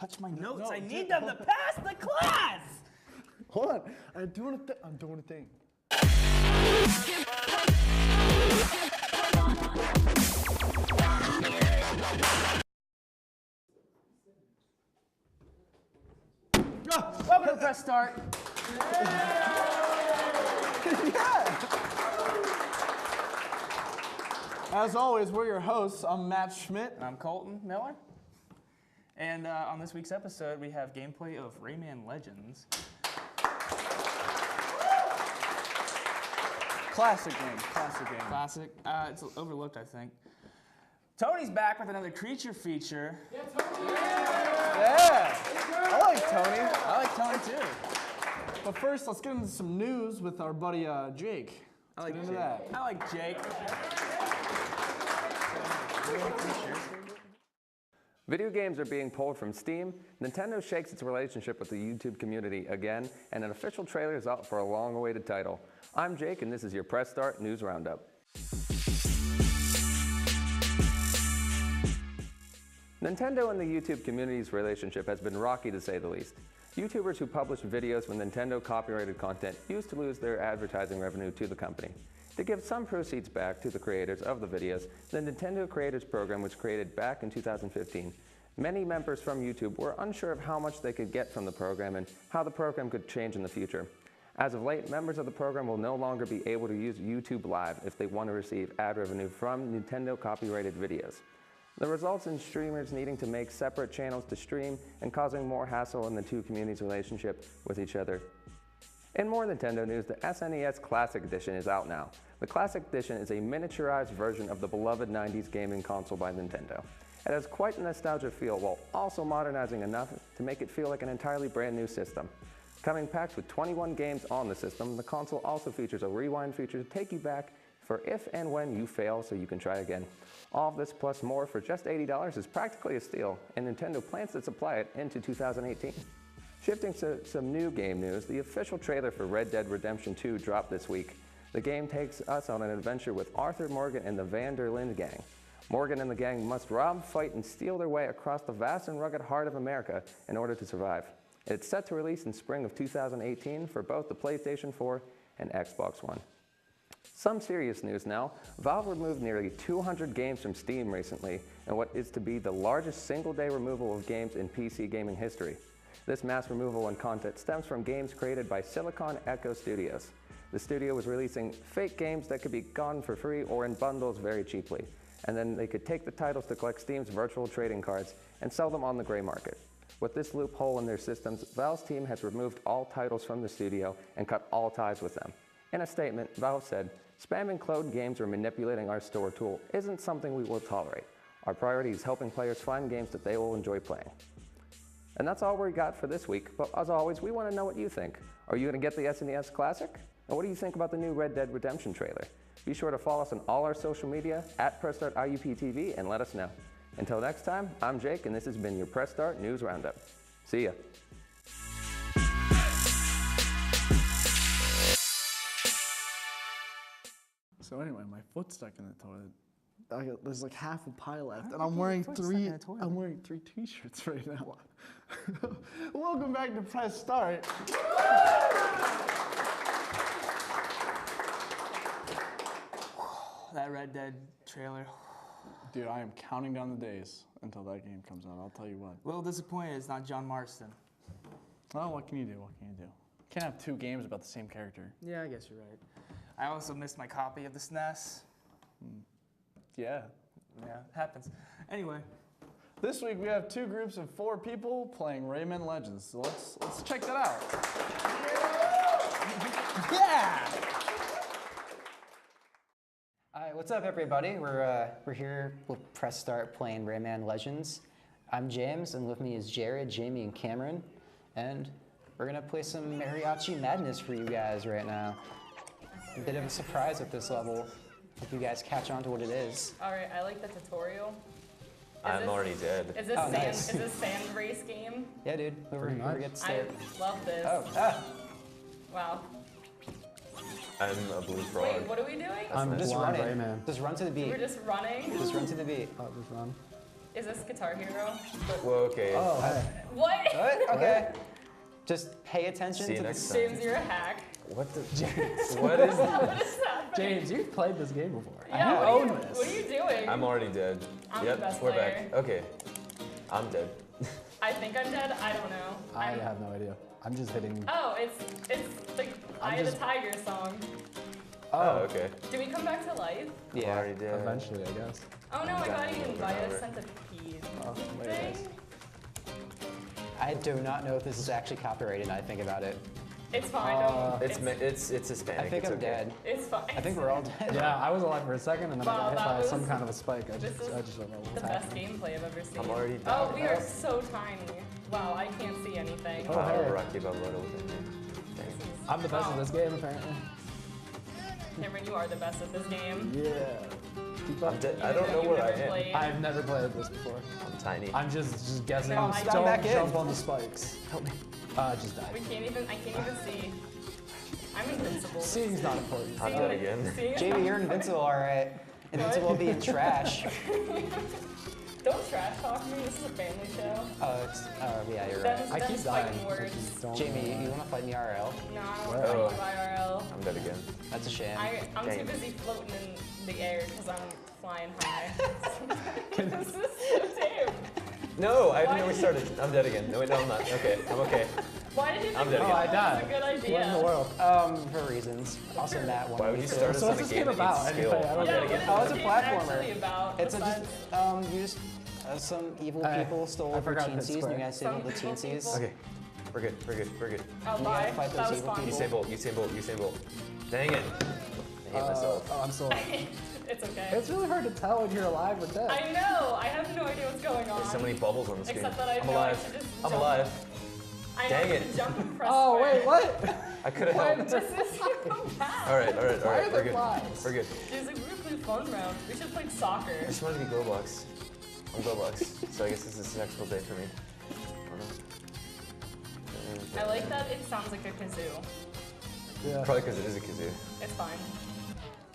touch my notes. No, I need them to pass the class. Hold on. I'm doing a thing. Welcome to Press Start. As always, we're your hosts. I'm Matt Schmidt. And I'm Colton Miller. And on this week's episode, we have gameplay of Rayman Legends. Classic game. Classic game. Classic. It's overlooked, I think. Tony's back with another creature feature. Yeah, Tony. Yeah. I like Tony. I like Tony too. But first, let's get into some news with our buddy Jake. I like Let's get into Jake. that. I like Jake. Video games are being pulled from Steam, Nintendo shakes its relationship with the YouTube community again, and an official trailer is out for a long-awaited title. I'm Jake, and this is your Press Start News Roundup. Nintendo and the YouTube community's relationship has been rocky to say the least. YouTubers who publish videos with Nintendo copyrighted content used to lose their advertising revenue to the company. To give some proceeds back to the creators of the videos, the Nintendo Creators Program was created back in 2015. Many members from YouTube were unsure of how much they could get from the program and how the program could change in the future. As of late, members of the program will no longer be able to use YouTube Live if they want to receive ad revenue from Nintendo copyrighted videos. The results in streamers needing to make separate channels to stream and causing more hassle in the two communities' relationship with each other. In more Nintendo news, the SNES Classic Edition is out now. The Classic Edition is a miniaturized version of the beloved 90s gaming console by Nintendo. It has quite a nostalgia feel while also modernizing enough to make it feel like an entirely brand new system. Coming packed with 21 games on the system, the console also features a rewind feature to take you back for if and when you fail so you can try again. All of this plus more for just $80 is practically a steal, and Nintendo plans to supply it into 2018. Shifting to some new game news, the official trailer for Red Dead Redemption 2 dropped this week. The game takes us on an adventure with Arthur Morgan and the Van der Linde gang. Morgan and the gang must rob, fight, and steal their way across the vast and rugged heart of America in order to survive. It's set to release in spring of 2018 for both the PlayStation 4 and Xbox One. Some serious news now. Valve removed nearly 200 games from Steam recently in what is to be the largest single-day removal of games in PC gaming history. This mass removal and content stems from games created by Silicon Echo Studios. The studio was releasing fake games that could be gotten for free or in bundles very cheaply, and then they could take the titles to collect Steam's virtual trading cards and sell them on the gray market. With this loophole in their systems, Valve's team has removed all titles from the studio and cut all ties with them. In a statement, Valve said, "Spamming cloned games or manipulating our store tool isn't something we will tolerate. Our priority is helping players find games that they will enjoy playing." And that's all we got for this week, but as always, we want to know what you think. Are you going to get the SNES Classic? And what do you think about the new Red Dead Redemption trailer? Be sure to follow us on all our social media at PressStartIUPTV and let us know. Until next time, I'm Jake, and this has been your Press Start News Roundup. See ya. So anyway, my foot's stuck in the toilet. There's like half a pie left, and I'm wearing three t-shirts right now. Welcome back to Press Start. That Red Dead trailer. Dude, I am counting down the days until that game comes out. I'll tell you what. A little disappointed it's not John Marston. Well, what can you do? What can you do? Can't have two games about the same character. Yeah, I guess you're right. I also missed my copy of the SNES. Yeah. Yeah, happens. Anyway. This week we have two groups of 4 people playing Rayman Legends. So let's check that out. Yeah! Hi, what's up, everybody? We're here with Press Start playing Rayman Legends. I'm James, and with me is Jared, Jamie, and Cameron, and we're gonna play some mariachi madness for you guys right now. A bit of a surprise at this level. Hope you guys catch on to what it is. All right, I like the tutorial. I'm already dead. Is this nice. is this sand race game? Yeah, dude. Whoever gets I there. love this. Oh, Wow. I'm a blue frog. Wait, what are we doing? I'm just blonde running. Rayman. Just run to the beat. We're just running. Just run to the beat. Oh, just run. Is this Guitar Hero? Well, okay. Oh, hey. What? What? Okay. Just pay attention See you to next the time. James, you're a hack. What the? James. What is? What is that? James, you've played this game before. Yeah, You what own are you, this. what are you doing? I'm already dead. I'm yep, the best we're player. back. Okay. I'm dead. I think I'm dead. I don't know. I have no idea. I'm just hitting. Oh, it's the Eye of the Tiger song. Oh, okay. Do we come back to life? I Yeah. already did. Eventually, I guess. Oh no, I got Exactly. eaten by a Whatever. centipede. Oh, wait, Thing? guys. I do not know if this is actually copyrighted. Now I think about it. It's fine. Don't. It's Hispanic. I think it's I'm okay. dead. It's fine. I think we're all dead. Yeah, I was alive for a second, and then Wow, I got that hit by was- some kind of a spike. I this just is don't know the what's best happening. gameplay I've ever seen. I'm already Oh, dead. we are so tiny. Wow, I can't see anything. Oh, hey. Rocky Balboa within me. Dang. I'm the best Wow. at this game, apparently. Cameron, you are the best at this game. Yeah. Keep up. I'm dead. I Even don't though know you've where I never am. played. I've never played this before. I'm tiny. I'm just guessing. No, I Don't back in. jump on the spikes. Help me. Just die. We can't even. I can't even see. I'm invincible. Seeing's not important. I'm dead again. Seeing is Jamie, not you're fun. invincible, all right. Invincible being trash. Don't trash talk me. This is a family show. Yeah, you're right. That's, I keep that's dying. fighting I words. just don't Jamie, you want to fight me IRL? No, I don't Where? want to fight you IRL. I'm dead again. That's a shame. I'm Dang too it. busy floating in the air because I'm flying high. This is so tame. No, I Why didn't know we did started. I'm dead again. No, wait, no, I'm not. Okay, I'm okay. Why did you think I'm dead that again. I was died. a good idea? What in the world? For reasons. Also, Matt wanted Why would me you to. start us So on what's a this game game that about? needs skill? Anyway, I don't Yeah, get what it. is Oh, this it's a game platformer. actually about? It's besides- you just some evil Hey, people stole I your forgot that teensies, and square. you guys saved the Some evil teensies. people. Okay, we're good. We're good. We're good. Oh, You bye. gotta fight That those was evil fun. people. Usain Bolt. Usain Bolt. Usain Bolt. Dang it. I hate myself. Oh, I'm still alive. It's okay. It's really hard to tell when you're alive or dead. I know. I have no idea what's going on. There's so many bubbles on the screen. Except that I I'm know I alive. should just I'm jump. alive. I know Dang I it. should jump and press Oh, square. wait, what? I could have helped. This is so bad. All right, all right, all Why right. are We're there good. flies? We're good. There's a really fun round. We should play soccer. I just wanted to be Glowbox. I'm Glowbox, so I guess this is a successful day for me. I don't know. I like that it sounds like a kazoo. Yeah. Probably because it is a kazoo. It's fine.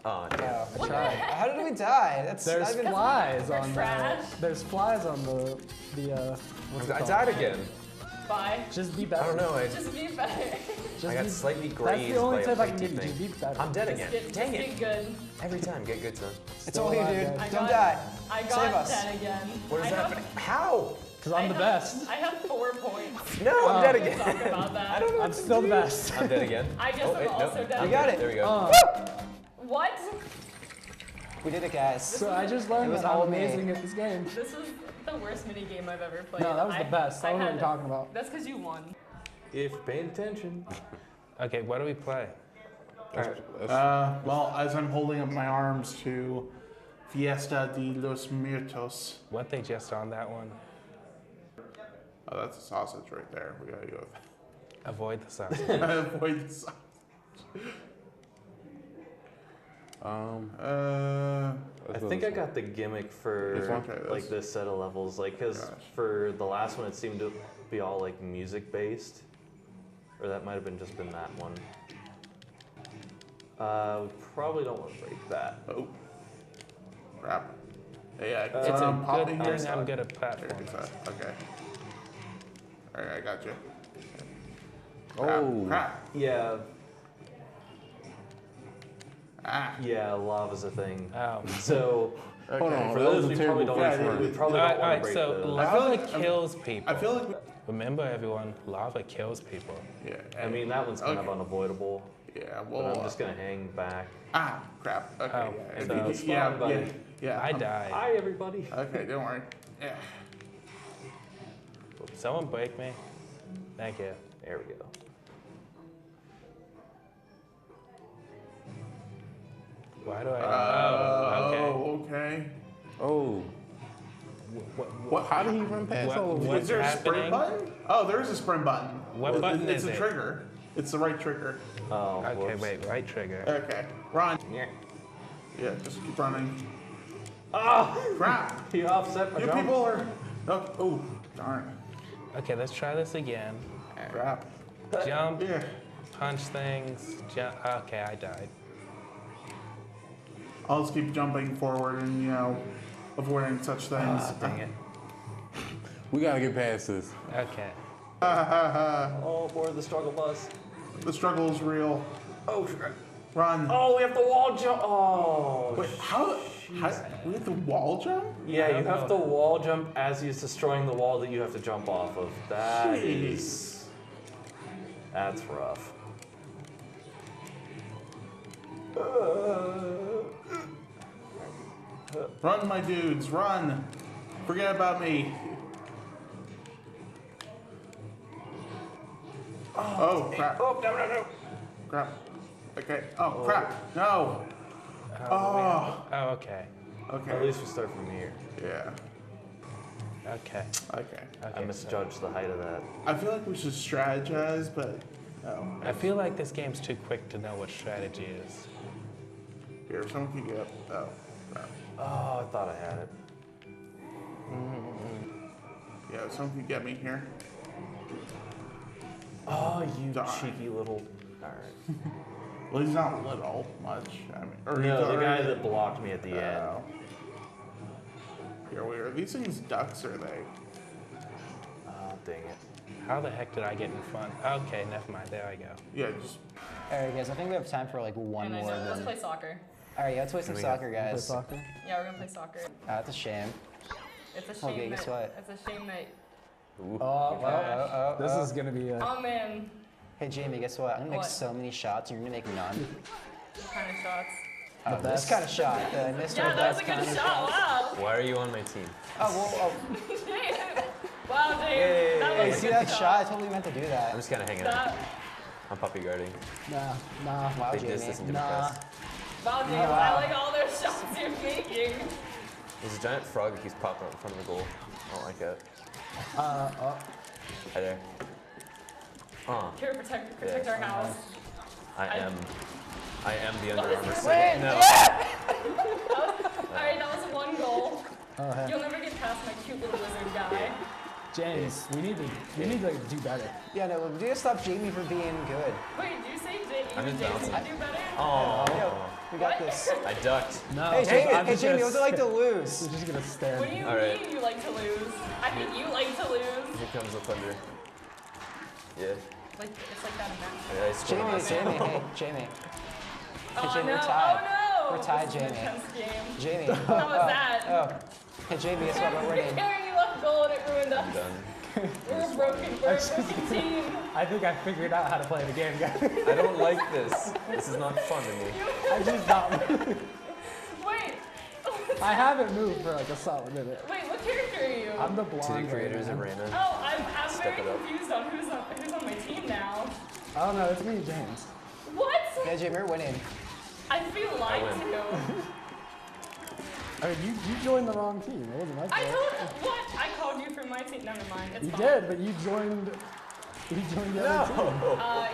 Oh, damn. Oh, I tried. how did we die? That's There's I've been- flies we're on trash. There's flies on the what's it I called? died again. Bye. Just be better. I don't know. Just be better. Just I got be- slightly That's grazed the only by a tip I can pointy give you. thing. Just be better. I'm dead again. Dang Just it. be good. Every time, get good, son. It's all you, alive, dude. guys. I Don't got- die. I Save got us. dead again. What is I that? have- How? Because I'm the best. I have 4 points. No, I'm dead We can again. talk about that. I don't know. I'm still the best. I'm dead again. I guess Oh, I'm wait, also no. dead. You got it. There we go. What? We did it, guys. So I just learned It was that I'm all me. amazing at this game. This was the worst mini game I've ever played. No, that was the best. I don't know what had- you're talking about. That's because you won. If you're paying attention. Okay, what do we play? Well, as I'm holding up my arms to Fiesta de los Muertos. What they just on that one? Oh, that's a sausage right there. We gotta go with Avoid the sausage. avoid the sausage. I think I got the gimmick Just for wanna try this. like this set of levels, like because Gosh. for the last one it seemed to be all like music based, or that might have been just been that one. We probably don't want to break that. Oh, crap. Yeah, It's a good thing I'm good at Here, platforms. it's that. Okay. All right, I got you. Oh. Crap. Yeah, Ah. yeah, lava's a thing. Oh. So Okay. Hold on, for that those was a we terrible probably don't, platform. we probably All don't want right, to break so those. lava like- kills people. I feel like. Remember, everyone, lava kills people. Yeah. I mean that one's kind Okay. of unavoidable, Yeah. but Well. I'm just gonna hang back. Ah. Crap. Okay. Oh, yeah. so- yeah. It's fine, Yeah. buddy. Yeah. I died. Hi everybody. Okay. Don't worry. Yeah. Someone break me. Thank you. There we go. Why do I? Oh, okay. Oh. Okay. Oh. What? How did he run past What- all of what- Is there a sprint happening? button? Oh, there is a sprint button. What button it's is a it? trigger. It's the right trigger. Oh, Okay, whoops. wait, right trigger. Okay. Run. Yeah. Yeah. Just keep running. Ah! Crap. He offset my You jump. people are. Oh, darn. Okay, let's try this again. Crap. Jump, Yeah. punch things, jump. Okay, I died. I'll just keep jumping forward and, avoiding such things. Ah, dang it. We gotta get past this. Okay. Oh, board the struggle bus. The struggle is real. Oh, crap. Run. Oh, we have the wall jump. Oh. Wait, how we have the wall jump? Yeah, you have to wall jump as he's destroying the wall that you have to jump off of. That's rough. Run, my dudes, run. Forget about me. Oh, crap. Oh, no. Crap. Okay. Oh, crap. No. Oh. Oh, okay. Okay. At least we start from here. Yeah. Okay. Okay. I misjudged the height of that. I feel like we should strategize, but no. I feel like this game's too quick to know what strategy is. Here, someone can get up. Oh, crap. Oh, I thought I had it. Yeah, someone can get me here. Oh, you Die. cheeky little. Alright. Well, he's not little much. I mean, or he's No, the guy already- that blocked me at the end. Oh. Here we are. These things ducks, are they? Oh, dang it. How the heck did I get in front? Okay, never mind. There I go. Yeah, just. All right, guys. I think we have time for like one And I more. know, let's Then. play soccer. All right, yeah, let's play some soccer, guys. Yeah, we're gonna play soccer. That's a shame. It's a shame Okay, guess what? It's a shame that. Oh. This is gonna be a. Oh man, Hey, Jamie, guess what? I'm gonna make What? so many shots, and you're gonna make none. what kind of shots? Oh, this kind of shot. The Mr. Yeah, that was a Best good kind of shot. Wow. Why are you on my team? Oh, Wow, James. That Hey, was a see good that shot? I totally meant to do I'm that. just kind of hanging out. That, I'm puppy guarding. Nah. Wow, Big Jamie. distance and Nah. different wow, James. I like all those shots you're making. There's a giant frog that keeps popping up in front of the goal. I don't like that. Hi there. Here, protect our house. I am the Under What is Armour this? city. No. Alright, that was one goal. You'll never get past my cute little lizard guy. James, we need to do better. Yeah, no, we need to stop Jamie from being good. Wait, did you say that I'm you and just Jason bouncing. would do better? Oh. Yo, we got this. I ducked. No. Hey, Jamie, I'm just Jamie, gonna what's it like to lose? We're just gonna stand. What do you All right. mean you like to lose? I think you like to lose. Here comes the thunder. Yeah. Like, it's like that in that. I scored on this. Jamie, hey, Jamie. Oh Jamie, no, we're tied. oh no! We're tied, This is an Jamie. intense game. Jamie. How was that? Oh. Hey, Jamie, guess what? We're winning. Karen, you left goal and it ruined us. Done. We're a broken team. I think I figured out how to play the game, guys. I don't like this. This is not fun to me. I just not. Wait. I haven't moved for like a solid minute. Wait, what character are you? I'm the To blonde. the creators of right Rayman. Oh, I'm Step very it up. confused on who's on my team now. now. Oh no, it's me, James. What? Yeah, Jamie, we're winning. I feel lied win. to. I mean, you joined the wrong team. It wasn't my I fault. told what? I called you for my team. Never mind. It's You fine. did, but you joined the other team.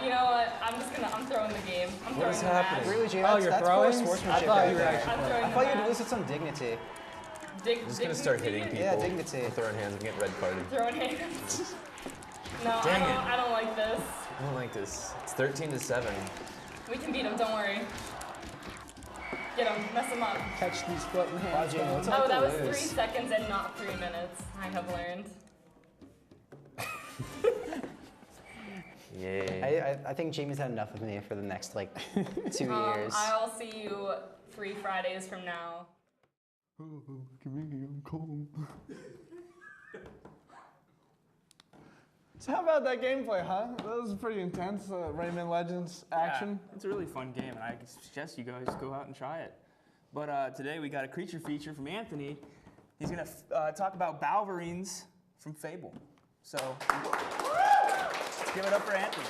You know what? I'm throwing the game. I'm throwing is the happening? match. Really, Jamie? Oh, That's, you're that's throwing? poor I sportsmanship thought right you were there. actually I'm throwing I the thought you'd match. lose with some dignity. I'm just gonna start hitting people. Yeah, dignity. I'm throwing hands and getting red carded. Throwing hands. No, Dang it. I don't like this. I don't like this. It's 13-7. We can beat him. Don't worry. Get him. Mess him up. Catch these floating Wow, hands. Jamie, what's it Oh, like that to was 3 lose? seconds and not 3 minutes. I have learned. Yay. I think Jamie's had enough of me for the next like 2 years. I'll see you 3 Fridays from now. Give me, I'm cold. So how about that gameplay, huh? That was pretty intense. Rayman Legends action. Yeah, it's a really fun game, and I suggest you guys go out and try it. But today we got a creature feature from Anthony. He's gonna talk about Balverines from Fable. So let's give it up for Anthony.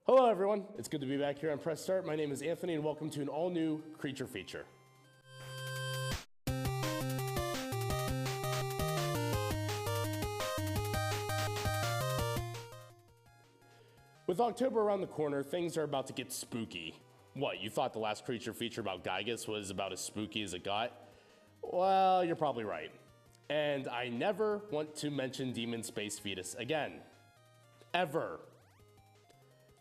Hello, everyone. It's good to be back here on Press Start. My name is Anthony, and welcome to an all-new creature feature. With October around the corner, things are about to get spooky. What, you thought the last creature feature about Gygus was about as spooky as it got? Well, you're probably right. And I never want to mention Demon Space Fetus again. Ever.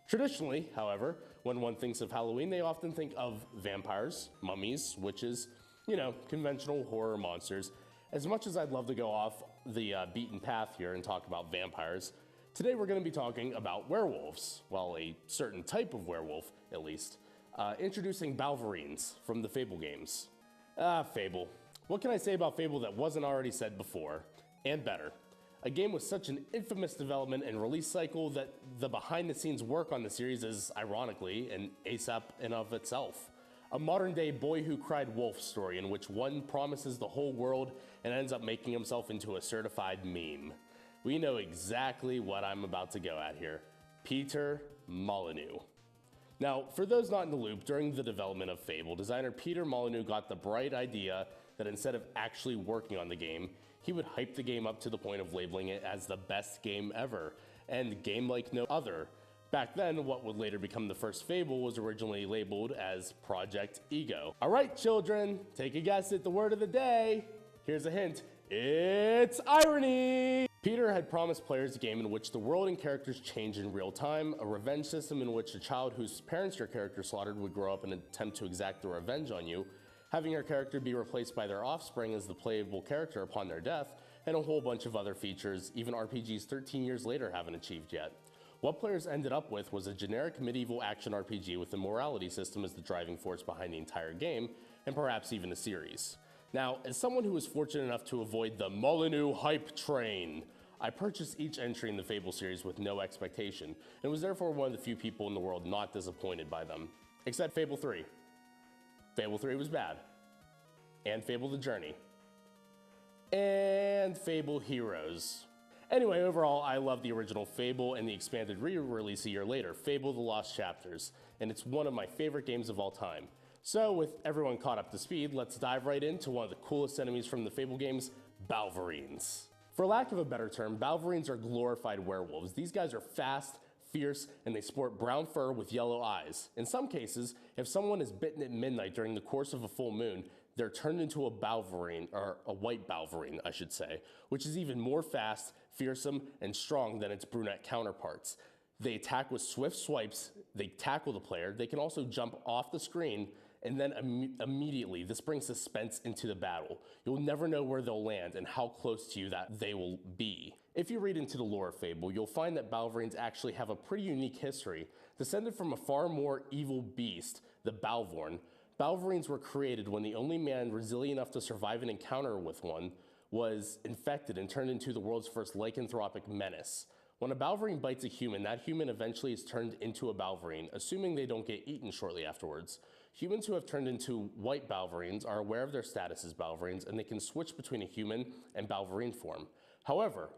Traditionally, however, when one thinks of Halloween, they often think of vampires, mummies, witches, you know, conventional horror monsters. As much as I'd love to go off the beaten path here and talk about vampires, today we're going to be talking about werewolves. Well, a certain type of werewolf, at least. Introducing Balverines from the Fable games. Fable. What can I say about Fable that wasn't already said before? And better. A game with such an infamous development and release cycle that the behind-the-scenes work on the series is, ironically, an ASAP in of itself. A modern-day boy who cried wolf story in which one promises the whole world and ends up making himself into a certified meme. We know exactly what I'm about to go at here. Peter Molyneux. Now, for those not in the loop, during the development of Fable, designer Peter Molyneux got the bright idea that instead of actually working on the game, he would hype the game up to the point of labeling it as the best game ever, and game like no other. Back then, what would later become the first Fable was originally labeled as Project Ego. All right, children, take a guess at the word of the day. Here's a hint. It's irony! Peter had promised players a game in which the world and characters change in real time, a revenge system in which a child whose parents your character slaughtered would grow up and attempt to exact their revenge on you, having your character be replaced by their offspring as the playable character upon their death, and a whole bunch of other features even RPGs 13 years later haven't achieved yet. What players ended up with was a generic medieval action RPG with a morality system as the driving force behind the entire game, and perhaps even a series. Now, as someone who was fortunate enough to avoid the Molyneux hype train, I purchased each entry in the Fable series with no expectation, and was therefore one of the few people in the world not disappointed by them. Except Fable 3. Fable 3 was bad. And Fable the Journey. And Fable Heroes. Anyway, overall, I love the original Fable and the expanded re-release a year later, Fable the Lost Chapters, and it's one of my favorite games of all time. So, with everyone caught up to speed, let's dive right into one of the coolest enemies from the Fable games, Balverines. For lack of a better term, Balverines are glorified werewolves. These guys are fast, fierce, and they sport brown fur with yellow eyes. In some cases, if someone is bitten at midnight during the course of a full moon, they're turned into a Balverine, or a white Balverine, I should say, which is even more fast, fearsome, and strong than its brunette counterparts. They attack with swift swipes, they tackle the player, they can also jump off the screen, and then immediately, this brings suspense into the battle. You'll never know where they'll land and how close to you that they will be. If you read into the lore of Fable, you'll find that Balverines actually have a pretty unique history. Descended from a far more evil beast, the Balvorn, Balverines were created when the only man resilient enough to survive an encounter with one was infected and turned into the world's first lycanthropic menace. When a Balverine bites a human, that human eventually is turned into a Balverine, assuming they don't get eaten shortly afterwards. Humans who have turned into white Balverines are aware of their status as Balverines, and they can switch between a human and Balverine form. However,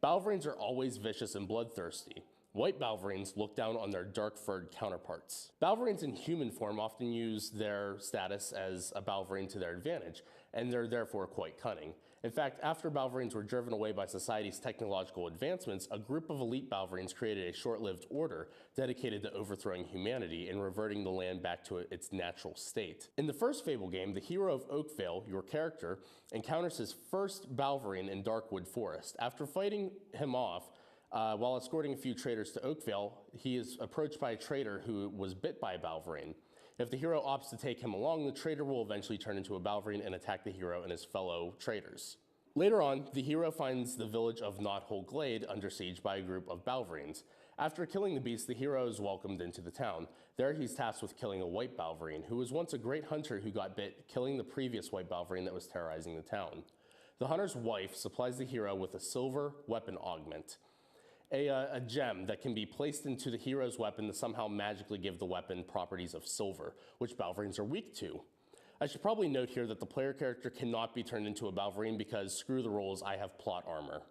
Balverines are always vicious and bloodthirsty. White Balverines look down on their dark-furred counterparts. Balverines in human form often use their status as a Balverine to their advantage, and they're therefore quite cunning. In fact, after Balverines were driven away by society's technological advancements, a group of elite Balverines created a short-lived order dedicated to overthrowing humanity and reverting the land back to its natural state. In the first Fable game, the hero of Oakvale, your character, encounters his first Balverine in Darkwood Forest. After fighting him off, while escorting a few traders to Oakvale, he is approached by a trader who was bit by a Balverine. If the hero opts to take him along, the trader will eventually turn into a Balverine and attack the hero and his fellow traders. Later on, the hero finds the village of Knothole Glade under siege by a group of Balverines. After killing the beast, the hero is welcomed into the town. There he's tasked with killing a white Balverine, who was once a great hunter who got bit, killing the previous white Balverine that was terrorizing the town. The hunter's wife supplies the hero with a silver weapon augment, a gem that can be placed into the hero's weapon to somehow magically give the weapon properties of silver, which Balverines are weak to. I should probably note here that the player character cannot be turned into a Balverine because screw the rules, I have plot armor.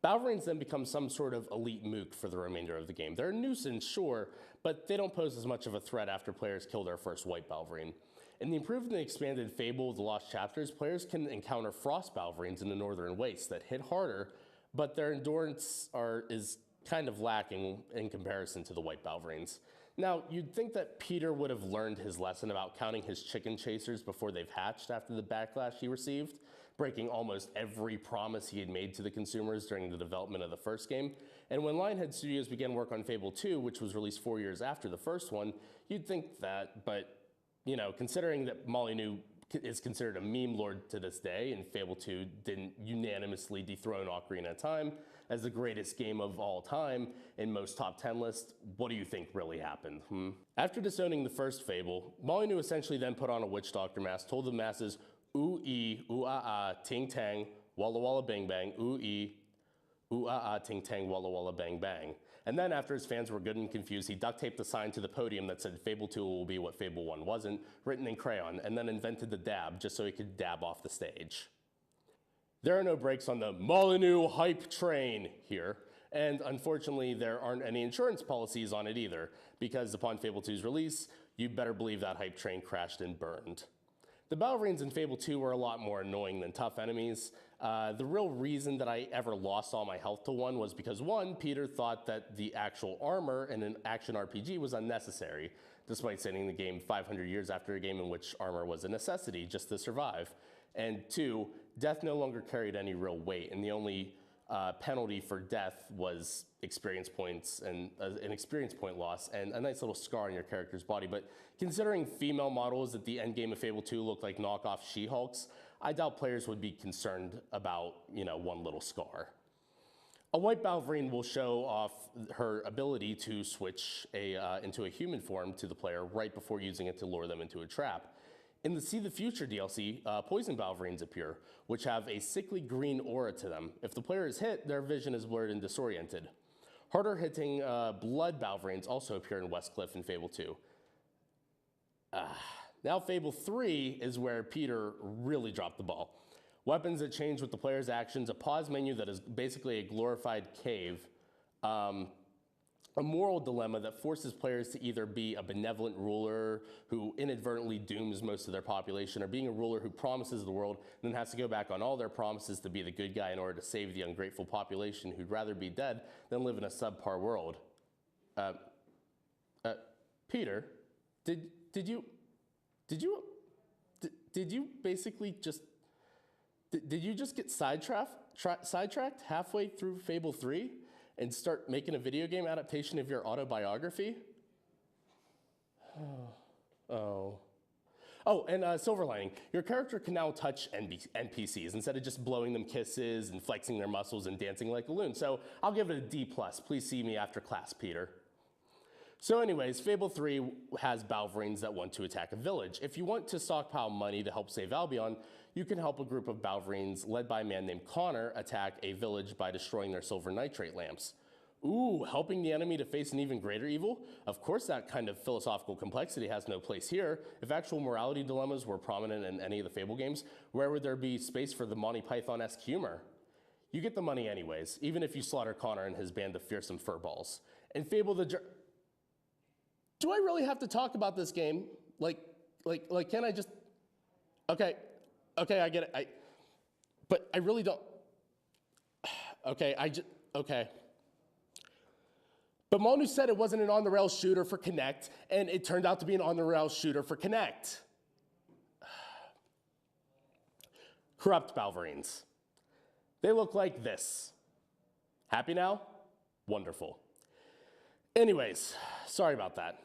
Balverines then become some sort of elite mook for the remainder of the game. They're a nuisance, sure, but they don't pose as much of a threat after players kill their first white Balverine. In the improved and expanded Fable of the Lost Chapters, players can encounter frost Balverines in the northern wastes that hit harder, but their endurance is kind of lacking in comparison to the white Balverines. Now, you'd think that Peter would have learned his lesson about counting his chicken chasers before they've hatched after the backlash he received, breaking almost every promise he had made to the consumers during the development of the first game. And when Lionhead Studios began work on Fable 2, which was released 4 years after the first one, you'd think that, but, you know, considering that Molyneux is considered a meme lord to this day, and Fable 2 didn't unanimously dethrone Ocarina of Time as the greatest game of all time in most top 10 lists. What do you think really happened? After disowning the first Fable, Molyneux essentially then put on a witch doctor mask, told the masses, ooh-ee, ooh-ah-ah, ting-tang, walla walla bang bang, ooh-ee, ooh-ah-ah, ting-tang, walla walla bang bang. And then after his fans were good and confused, he duct taped a sign to the podium that said Fable 2 will be what Fable 1 wasn't, written in crayon, and then invented the dab just so he could dab off the stage. There are no brakes on the Molyneux hype train here, and unfortunately there aren't any insurance policies on it either, because upon Fable 2's release, you better believe that hype train crashed and burned. The Balverines in Fable 2 were a lot more annoying than tough enemies. The real reason that I ever lost all my health to one was because one, Peter thought that the actual armor in an action RPG was unnecessary, despite setting the game 500 years after a game in which armor was a necessity just to survive. And two, death no longer carried any real weight, and the only penalty for death was experience points and an experience point loss and a nice little scar on your character's body. But considering female models at the end game of Fable 2 look like knockoff She-Hulks, I doubt players would be concerned about, one little scar. A white Balverine will show off her ability to switch into a human form to the player right before using it to lure them into a trap. In the See the Future DLC, poison Balverines appear, which have a sickly green aura to them. If the player is hit, their vision is blurred and disoriented. Harder hitting blood Balverines also appear in Westcliff in Fable 2. Now Fable 3 is where Peter really dropped the ball. Weapons that change with the player's actions, a pause menu that is basically a glorified cave, a moral dilemma that forces players to either be a benevolent ruler who inadvertently dooms most of their population, or being a ruler who promises the world and then has to go back on all their promises to be the good guy in order to save the ungrateful population who'd rather be dead than live in a subpar world. Peter, did you basically just, did you just get sidetracked halfway through Fable 3? And start making a video game adaptation of your autobiography? Oh, and silver lining. Your character can now touch NPCs instead of just blowing them kisses and flexing their muscles and dancing like a loon. So I'll give it a D+. Please see me after class, Peter. So anyways, Fable 3 has Balverines that want to attack a village. If you want to stockpile money to help save Albion, you can help a group of Balverines led by a man named Connor attack a village by destroying their silver nitrate lamps. Ooh, helping the enemy to face an even greater evil? Of course that kind of philosophical complexity has no place here. If actual morality dilemmas were prominent in any of the Fable games, where would there be space for the Monty Python-esque humor? You get the money anyways, even if you slaughter Connor and his band of fearsome furballs. In Fable do I really have to talk about this game? Like, can I just, okay, I get it, but I really don't, okay. But Molyneux said it wasn't an on-the-rails shooter for Kinect, and it turned out to be an on-the-rails shooter for Kinect. Corrupt Balverines. They look like this. Happy now? Wonderful. Anyways, sorry about that.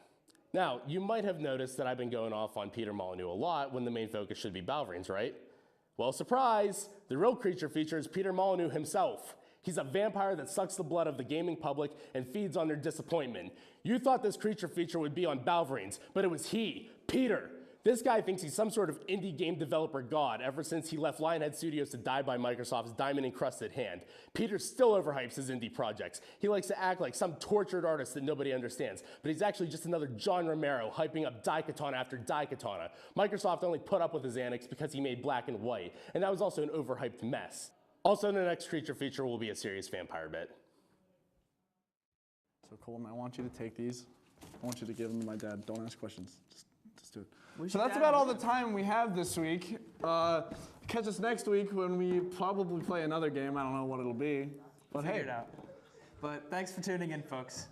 Now, you might have noticed that I've been going off on Peter Molyneux a lot when the main focus should be Balverines, right? Well, surprise! The real creature feature is Peter Molyneux himself. He's a vampire that sucks the blood of the gaming public and feeds on their disappointment. You thought this creature feature would be on Balverines, but it was he, Peter. This guy thinks he's some sort of indie game developer god ever since he left Lionhead Studios to die by Microsoft's diamond-encrusted hand. Peter still overhypes his indie projects. He likes to act like some tortured artist that nobody understands, but he's actually just another John Romero hyping up Daikatana after Daikatana. Microsoft only put up with his antics because he made Black and White, and that was also an overhyped mess. Also, the next creature feature will be a serious vampire bit. So Colton, I want you to take these. I want you to give them to my dad. Don't ask questions. Just do it. So that's about all the time we have this week. Catch us next week when we probably play another game. I don't know what it'll be. But Figure hey. it out. But thanks for tuning in, folks.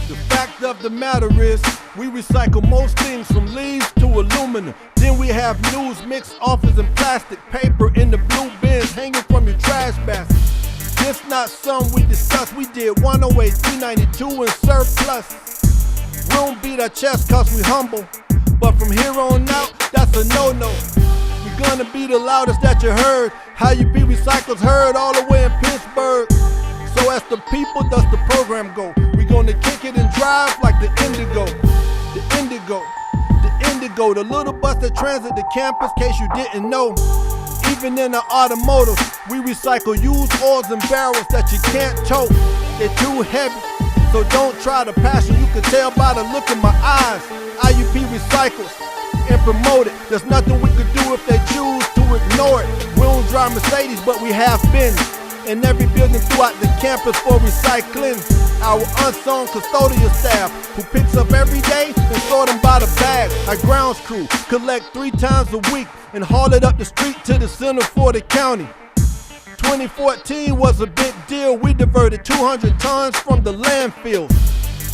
The fact of the matter is, we recycle most things from leaves to aluminum. Then we have news, mixed offers, and plastic paper in the blue bins hanging from your trash basket. This not something we discussed. We did 108, 392 and surplus. We don't beat our chest cause we humble, but from here on out, that's a no-no. We're gonna be the loudest that you heard. How you be recycles heard all the way in Pittsburgh. So as the people, does the program go? We gonna kick it and drive like the Indigo. The Indigo, the Indigo, the little bus that transit the campus, case you didn't know. Even in the automotive, we recycle used oils and barrels that you can't tow. They're too heavy, so don't try to pass it. You can tell by the look in my eyes. IUP recycles and promote it. There's nothing we could do if they choose to ignore it. We don't drive Mercedes, but we have been in every building throughout the campus for recycling. Our unsung custodial staff who picks up every day and sort them by the bag. Our grounds crew collect 3 times a week and haul it up the street to the center for the county. 2014 was a big deal. We diverted 200 tons from the landfill.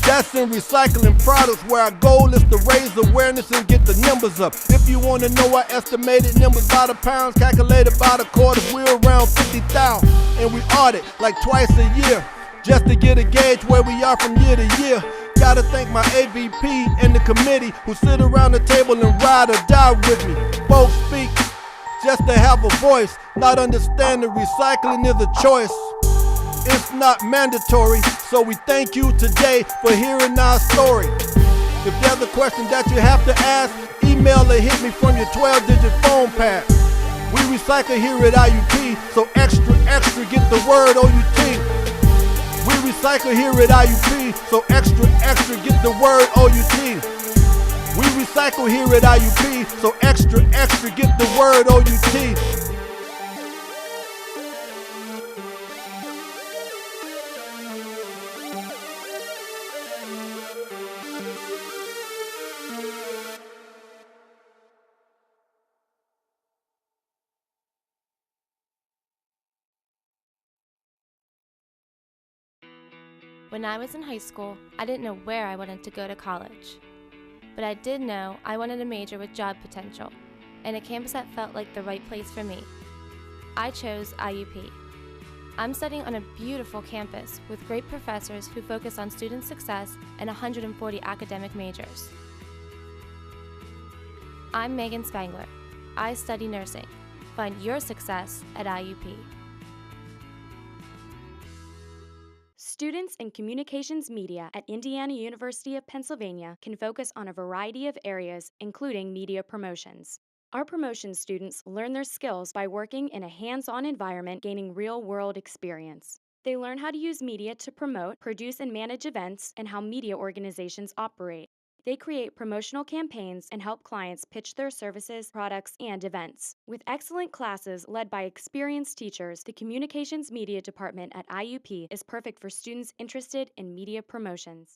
That's in recycling products where our goal is to raise awareness and get the numbers up. If you want to know our estimated numbers by the pounds, calculated by the quarters, we're around 50,000. And we audit like twice a year, just to get a gauge where we are from year to year. Gotta thank my AVP and the committee who sit around the table and ride or die with me. Both speak just to have a voice, not understanding recycling is a choice. It's not mandatory, so we thank you today for hearing our story. If there's a question that you have to ask, email or hit me from your 12-digit phone pad. We recycle here at IUP, so extra, extra, get the word OUT. We recycle here at IUP, so extra, extra, get the word OUT. We recycle here at IUP, so extra, extra, get the word OUT. When I was in high school, I didn't know where I wanted to go to college. But I did know I wanted a major with job potential, and a campus that felt like the right place for me. I chose IUP. I'm studying on a beautiful campus with great professors who focus on student success and 140 academic majors. I'm Megan Spangler. I study nursing. Find your success at IUP. Students in communications media at Indiana University of Pennsylvania can focus on a variety of areas, including media promotions. Our promotion students learn their skills by working in a hands-on environment, gaining real-world experience. They learn how to use media to promote, produce, and manage events, and how media organizations operate. They create promotional campaigns and help clients pitch their services, products, and events. With excellent classes led by experienced teachers, the Communications Media Department at IUP is perfect for students interested in media promotions.